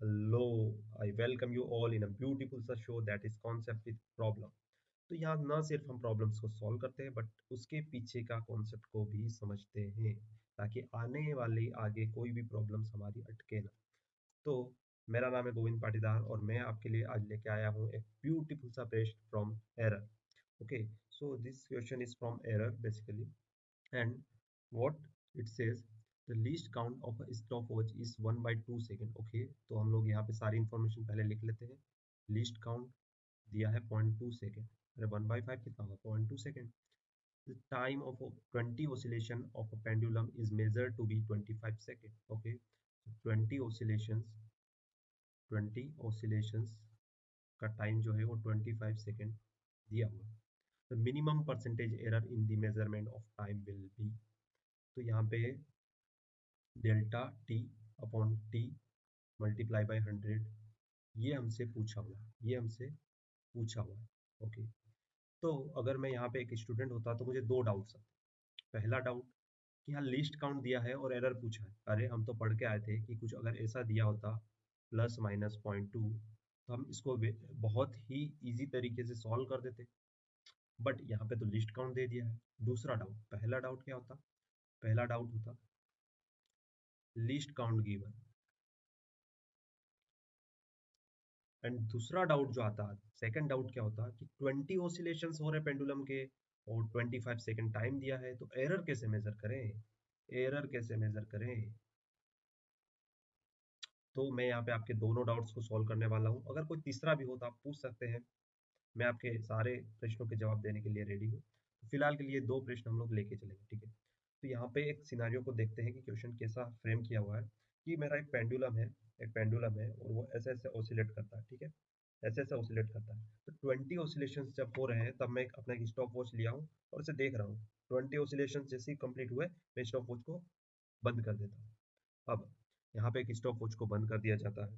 Hello, I welcome you all in a beautiful सा show that is concept with problem. तो यहाँ ना सिर्फ हम प्रॉब्लम्स को सॉल्व करते हैं बट उसके पीछे का कॉन्सेप्ट को भी समझते हैं ताकि आने वाली आगे कोई भी प्रॉब्लम्स हमारी अटके ना। तो मेरा नाम है गोविंद पाटीदार और मैं आपके लिए आज लेके आया हूँ एक ब्यूटीफुल सा paste from error. Okay, so this question is from error basically and what it says the least count of a stopwatch is 1/2 second. Okay, तो हम लोग यहाँ पे सारी इंफॉर्मेशन पहले लिख लेते हैं। लीस्ट काउंट दिया है 0.2 सेकेंड। अरे 1/5 कितना होगा? 0.2 second. The time of 20 oscillation of a pendulum is measured to be 25 second. Okay, 20 oscillations का टाइम जो है वो 25 सेकेंड दिया हुआ है। The minimum percentage error in the measurement of time will be, तो यहाँ पे delta T upon T multiply by 100, ये हमसे पूछा हुआ है, ये हमसे पूछा हुआ है। ओके, तो अगर मैं यहाँ पे एक स्टूडेंट होता तो मुझे दो डाउट्स आते। पहला डाउट कि यहाँ लिस्ट काउंट दिया है और एरर पूछा है। अरे हम तो पढ़ के आए थे कि कुछ अगर ऐसा दिया होता प्लस माइनस 0.2 तो हम इसको बहुत ही इजी तरीके से सॉल्व कर देते, बट यहाँ पे तो लिस्ट काउंट दे दिया है। दूसरा डाउट, पहला डाउट क्या होता? पहला डाउट होता लिस्ट काउंट गिवन, एंड दूसरा डाउट जो आता, सेकंड डाउट क्या होता कि 20 ऑसिलेशंस हो रहे पेंडुलम के और 25 सेकंड टाइम दिया है, तो एरर कैसे मेजर करें? एरर कैसे मेजर करें? तो मैं यहाँ पे आपके दोनों डाउट्स को सॉल्व करने वाला हूँ। अगर कोई तीसरा भी हो तो आप पूछ सकते हैं, मैं आपके सारे प्रश्नों के जवाब देने के लिए रेडी हूँ। तो फिलहाल के लिए दो प्रश्न हम लोग लेके चलेंगे, ठीक है? तो यहाँ पे एक सिनारियो को देखते हैं कि क्वेश्चन कैसा फ्रेम किया हुआ है कि मेरा एक पेंडुलम है, एक पेंडुलम है और वो ऐसे ऐसे ऑसिलेट करता है, ठीक है? ऐसे ऐसे ऑसिलेट करता है। तो 20 ऑसिलेशंस जब हो रहे हैं तब मैं अपना एक स्टॉप वॉच लिया हूँ और उसे देख रहा हूँ। 20 ऑसिलेशन जैसे ही कंप्लीट हुए मैं स्टॉप वॉच को बंद कर देता हूँ। अब यहाँ पे एक स्टॉप वॉच को बंद कर दिया जाता है।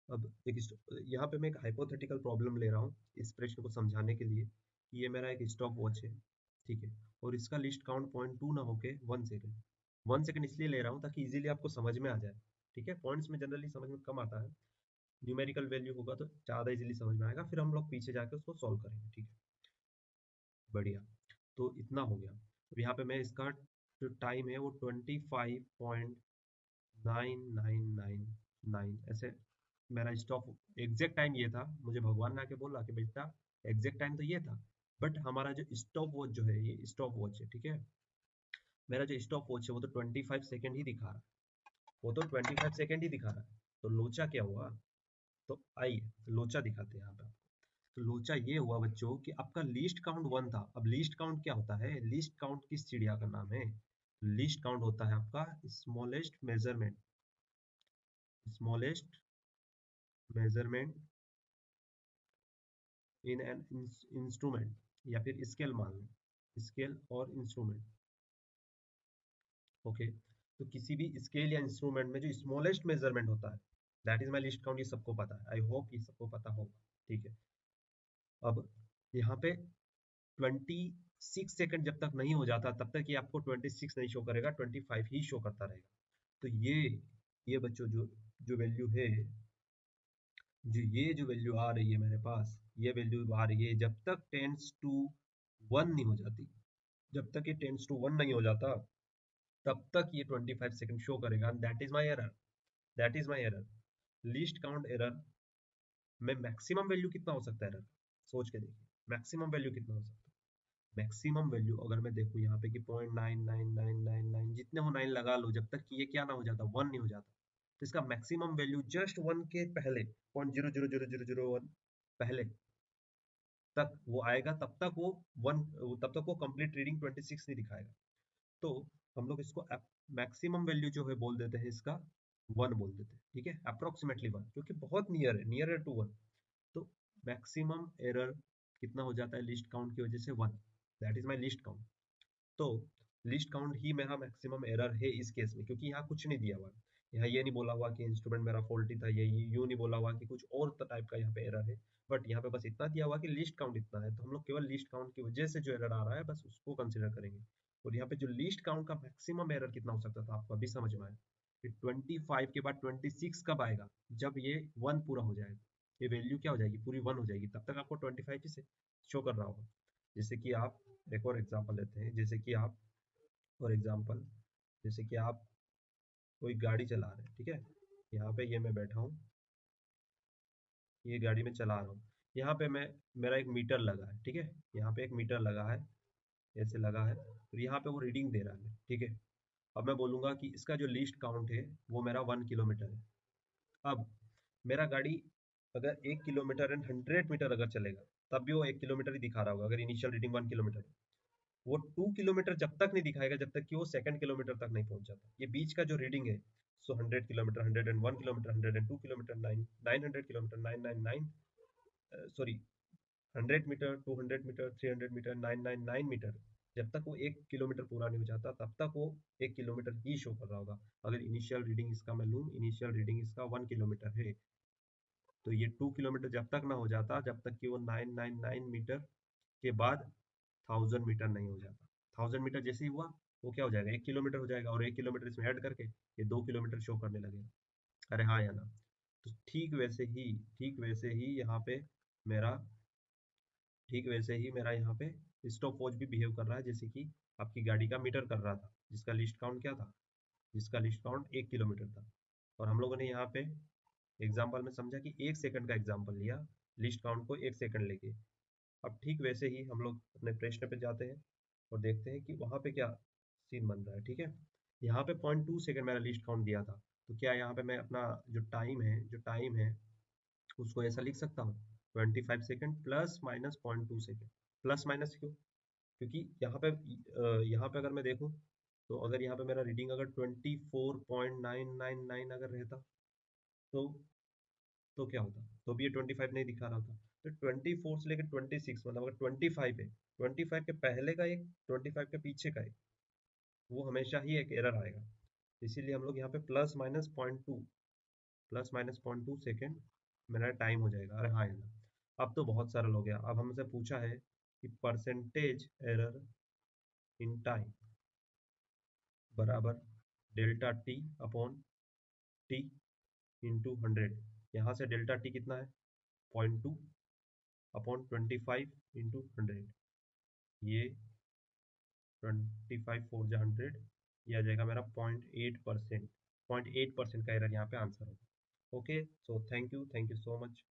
अब यहाँ पे मैं एक हाइपोथेटिकल प्रॉब्लम ले रहा हूँ इस प्रश्न को समझाने के लिए कि ये मेरा एक स्टॉप वॉच है, ठीक है? और इसका लिस्ट काउंट 0.2 ना होके 1 सेकेंड। 1 सेकेंड इसलिए ले रहा हूँ ताकि इजीली आपको समझ में आ जाए, ठीक है? पॉइंट्स में जनरली समझ में कम आता है, न्यूमेरिकल वैल्यू होगा तो ज़्यादा इजीली समझ में आएगा, फिर हम लोग पीछे जाके उसको सॉल्व करेंगे, ठीक है? बढ़िया, तो इतना हो गया। अब यहाँ पे मैं इसका जो टाइम है वो 25.9999 ऐसे मेरा स्टॉप एग्जैक्ट टाइम ये था। मुझे भगवान ने आके बोला कि बेटा एग्जैक्ट टाइम तो ये था, बट हमारा जो स्टॉप वॉच जो है ये स्टॉप वॉच है, ठीक है? मेरा जो स्टॉप वॉच है वो तो 25 सेकेंड ही दिखा रहा है, वो तो 25 सेकेंड ही दिखा रहा है। तो लोचा क्या हुआ? तो आइए लोचा दिखाते हैं यहाँ पे आपको। तो लोचा ये हुआ बच्चों कि आपका लीस्ट काउंट 1 था। अब लीस्ट काउंट क्या होता है? लीस्ट काउंट किस चिड़िया का नाम है? लीस्ट काउंट होता है आपका smallest measurement, smallest measurement in an instrument, या फिर स्केल मान लो, स्केल और इंस्ट्रूमेंट। ओके, तो किसी भी स्केल या इंस्ट्रूमेंट में जो स्मॉलेस्ट मेजरमेंट होता है that is my list count. ये सबको पता है, आई होप ये सबको पता होगा, ठीक है? अब यहाँ पे 26 सेकंड जब तक नहीं हो जाता तब तक ये आपको 26 नहीं शो करेगा, 25 ही शो करता रहेगा। तो ये बच्चों जो जो वैल्यू है, जो वैल्यू आ रही है मेरे पास, ये वैल्यू आ रही है जब तक टेंस टू 1 नहीं हो जाती, जब तक ये टेंस टू 1 नहीं हो जाता तब तक ये 25 सेकंड शो करेगा। That is my error, that is my error. Least count error में मैक्सिमम वैल्यू कितना हो सकता है एरर? सोच के देखिए, मैक्सिमम वैल्यू कितना हो सकता है? मैक्सिमम वैल्यू अगर मैं देखूं यहाँ पे कि 0.99999 जितने हो 9 लगा लो, जब तक कि ये क्या ना हो जाता, 1 नहीं हो जाता, तो इसका मैक्सिमम वैल्यू जस्ट 1 के पहले 0.00001 पहले तक वो आएगा, तब तक वो 1, तब तक वो कंप्लीट रीडिंग 26 नहीं दिखाएगा। तो हम लोग इसको मैक्सिमम वैल्यू जो है बोल देते हैं इसका 1 बोल देते हैं, ठीक है? अप्रोक्सीमेटली 1, जो कि बहुत नियर है, नियर टू 1। तो मैक्सिमम एरर कितना हो जाता है लिस्ट काउंट की वजह से? 1। That is my list count. तो लिस्ट काउंट ही मेरा मैक्सिमम एरर है इस केस में, क्योंकि यहाँ कुछ नहीं दिया हुआ है। यहाँ ये नहीं बोला हुआ कि इंस्ट्रूमेंट मेरा फॉल्टी था, ये यूं नहीं बोला हुआ कि कुछ और टाइप का यहाँ पे एरर है, बट यहाँ पे बस इतना दिया हुआ कि लिस्ट काउंट इतना है। तो हम लोग केवल लिस्ट काउंट की वजह से जो एरर आ रहा है बस उसको कंसिडर करेंगे। और यहाँ पे जो लिस्ट काउंट का मैक्सिमम एरर कितना हो सकता था आपको अभी समझ में आया? कि 25 के बाद 26 कब आएगा, जब ये 1 पूरा हो जाएगा, ये वैल्यू क्या हो जाएगी, पूरी 1 हो जाएगी, तब तक आपको 25 ही से शो कर रहा होगा। जैसे कि आप एक और एग्जांपल लेते हैं, जैसे कि आप फॉर एग्जांपल, जैसे कि आप कोई गाड़ी चला रहे हैं, ठीक है, यहाँ पे ये मैं बैठा हूँ, ये गाड़ी में चला रहा हूँ, यहाँ पे मैं, मेरा एक मीटर लगा है, ठीक है, यहाँ पे एक मीटर लगा है, ऐसे लगा है, और यहाँ पे वो रीडिंग दे रहा है, ठीक है। अब मैं बोलूँगा कि इसका जो लीस्ट काउंट है वो मेरा 1 किलोमीटर है। अब मेरा गाड़ी अगर 1 किलोमीटर एंड 100 मीटर अगर चलेगा, तब भी वो 1 किलोमीटर ही दिखा रहा होगा, अगर इनिशियल रीडिंग 1 किलोमीटर है। वो 2 किलोमीटर जब तक नहीं दिखाएगा, जब तक कि वो सेकंड किलोमीटर तक नहीं पहुंच जाता, ये बीच का जो रीडिंग है, so 100 kilometre, 101 kilometre, 102 kilometre, 900 kilometre, 999, sorry, 100 metre, 200 metre, 300 metre, 999 metre, जब तक वो 1 किलोमीटर पूरा नहीं हो जाता, तब तक वो 1 किलोमीटर ही शो कर रहा होगा। अगर इनिशियल रीडिंग इसका मैं लूँ, इनिशियल रीडिंग इसका 1 किलोमीटर है, तो ये 2 किलोमीटर जब तक ना हो जाता, जब तक कि वो 999 मीटर के बाद 1000 मीटर नहीं हो जाता। 1000 मीटर जैसे ही हुआ, वो क्या हो जाएगा, 1 किलोमीटर हो जाएगा, और 1 किलोमीटर इसमें ऐड करके ये 2 किलोमीटर शो करने लगेगा। अरे हाँ या ना। तो ठीक वैसे ही यहाँ पे मेरा, ठीक वैसे ही मेरा यहाँ पे स्टॉप वॉच भी बिहेव कर रहा है, जैसे कि आपकी गाड़ी का मीटर कर रहा था, जिसका लिस्ट काउंट क्या था, जिसका लिस्ट काउंट 1 किलोमीटर था। और हम लोगों ने यहाँ पे एग्जाम्पल में समझा कि 1 सेकंड का एग्जाम्पल लिया, लिस्ट काउंट को 1 सेकंड लेके। अब ठीक वैसे ही हम लोग अपने प्रश्न पे जाते हैं और देखते हैं कि वहाँ पे क्या सीन बन रहा है, ठीक है। यहाँ पे 0.2 सेकंड मेरा लिस्ट काउंट दिया था, तो क्या यहाँ पे मैं अपना जो टाइम है उसको ऐसा लिख सकता हूँ, 25 second plus minus 0.2 second. Plus minus क्यों, क्योंकि यहाँ पे अगर मैं देखूँ, तो अगर यहाँ पे मेरा रीडिंग अगर 24.999 अगर रहता, तो क्या होता, तो भी ये 25 नहीं दिखा रहा था। तो 24 से लेकर 26, मतलब अगर 25 है, 25 के पहले का एक, 25 के पीछे का एक, वो हमेशा ही एक एरर आएगा। इसीलिए हम लोग यहाँ पे प्लस माइनस 0.2 सेकेंड मेरा टाइम हो जाएगा। अरे हाँ यार, अब तो बहुत सारा हो गया। अब हमसे पूछा है कि परसेंटेज एरर इन टाइम बराबर delta T upon T into 100। यहाँ से डेल्टा टी कितना है, 0.2 अपॉन 25 इंटू 100, ये 25 4 जा 100, ये आ जाएगा मेरा 0.8%। 0.8% का एरर यहाँ पे आंसर होगा। Okay, so thank you so much.